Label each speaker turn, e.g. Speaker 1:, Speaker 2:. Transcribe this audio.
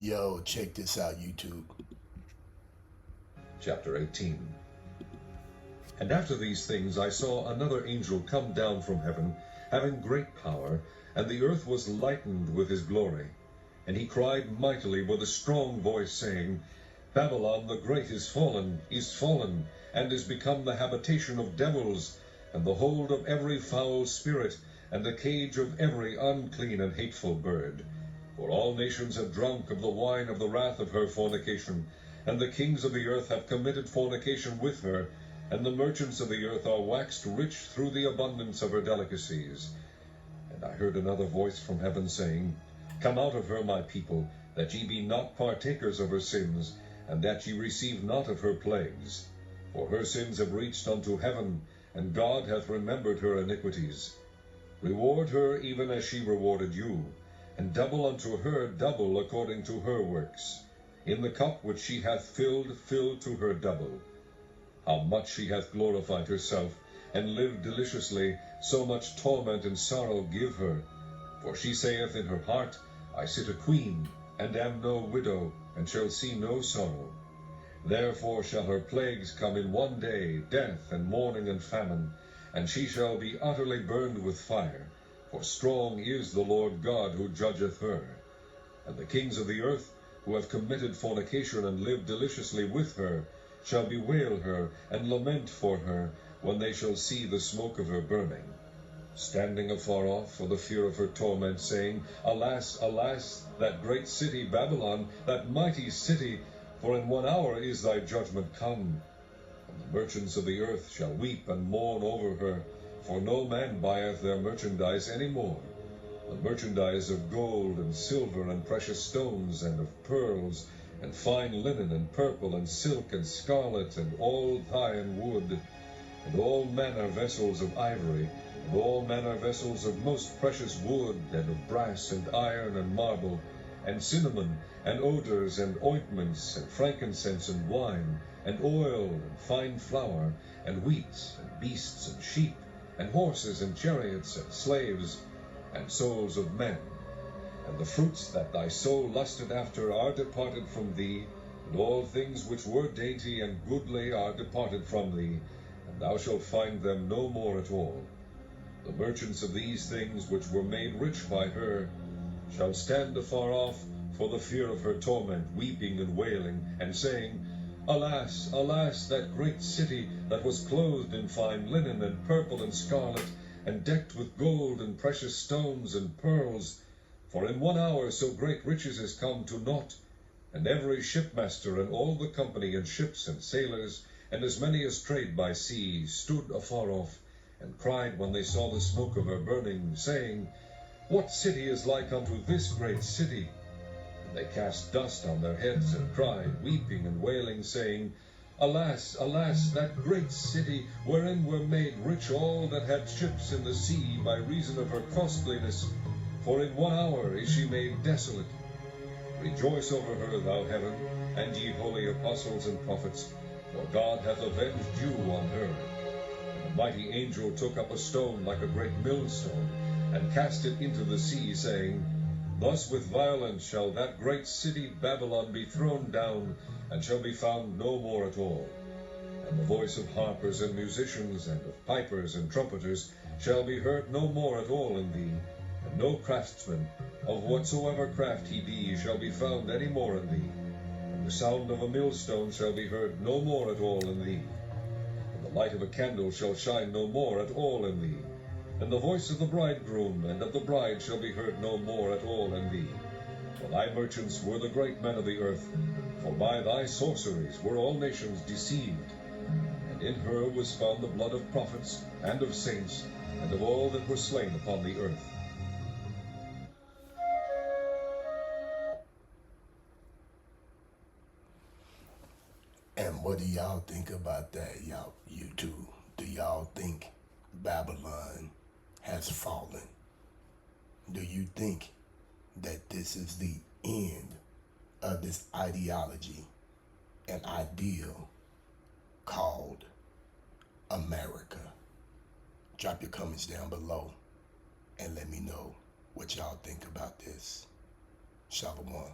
Speaker 1: Yo, check this out, YouTube.
Speaker 2: Chapter 18. And after these things I saw another angel come down from heaven, having great power, and the earth was lightened with his glory. And he cried mightily with a strong voice, saying, Babylon the great is fallen, and is become the habitation of devils, and the hold of every foul spirit, and the cage of every unclean and hateful bird. For all nations have drunk of the wine of the wrath of her fornication, and the kings of the earth have committed fornication with her, and the merchants of the earth are waxed rich through the abundance of her delicacies. And I heard another voice from heaven saying, Come out of her, my people, that ye be not partakers of her sins, and that ye receive not of her plagues. For her sins have reached unto heaven, and God hath remembered her iniquities. Reward her even as she rewarded you, and double unto her double according to her works. In the cup which she hath filled, fill to her double. How much she hath glorified herself, and lived deliciously, so much torment and sorrow give her. For she saith in her heart, I sit a queen, and am no widow, and shall see no sorrow. Therefore shall her plagues come in one day, death, and mourning, and famine, and she shall be utterly burned with fire. For strong is the Lord God who judgeth her. And the kings of the earth, who have committed fornication and lived deliciously with her, shall bewail her and lament for her, when they shall see the smoke of her burning, standing afar off for the fear of her torment, saying, Alas, alas, that great city Babylon, that mighty city, for in 1 hour is thy judgment come. And the merchants of the earth shall weep and mourn over her, for no man buyeth their merchandise any more, the merchandise of gold and silver and precious stones and of pearls, and fine linen and purple and silk and scarlet and all thyine wood, and all manner vessels of ivory, and all manner vessels of most precious wood, and of brass and iron and marble, and cinnamon, and odors, and ointments, and frankincense, and wine, and oil, and fine flour, and wheat, and beasts, and sheep, and horses, and chariots, and slaves, and souls of men. And the fruits that thy soul lusted after are departed from thee, and all things which were dainty and goodly are departed from thee, and thou shalt find them no more at all. The merchants of these things which were made rich by her shall stand afar off for the fear of her torment, weeping and wailing, and saying, Alas, alas, that great city that was clothed in fine linen and purple and scarlet, and decked with gold and precious stones and pearls. For in 1 hour so great riches is come to naught. And every shipmaster and all the company and ships and sailors, and as many as trade by sea, stood afar off, and cried when they saw the smoke of her burning, saying, What city is like unto this great city? They cast dust on their heads and cried, weeping and wailing, saying, Alas, alas, that great city, wherein were made rich all that had ships in the sea, by reason of her costliness. For in 1 hour is she made desolate. Rejoice over her, thou heaven, and ye holy apostles and prophets, for God hath avenged you on her. And the mighty angel took up a stone like a great millstone, and cast it into the sea, saying, Thus with violence shall that great city Babylon be thrown down, and shall be found no more at all. And the voice of harpers and musicians, and of pipers and trumpeters, shall be heard no more at all in thee, and no craftsman, of whatsoever craft he be, shall be found any more in thee. And the sound of a millstone shall be heard no more at all in thee. And the light of a candle shall shine no more at all in thee. And the voice of the bridegroom and of the bride shall be heard no more at all in thee. For thy merchants were the great men of the earth, for by thy sorceries were all nations deceived. And in her was found the blood of prophets, and of saints, and of all that were slain upon the earth.
Speaker 1: And what do y'all think about that, y'all YouTube? Do y'all think Babylon has fallen? Do you think that this is the end of this ideology and ideal called America? Drop your comments down below and let me know what y'all think about this. Shalom.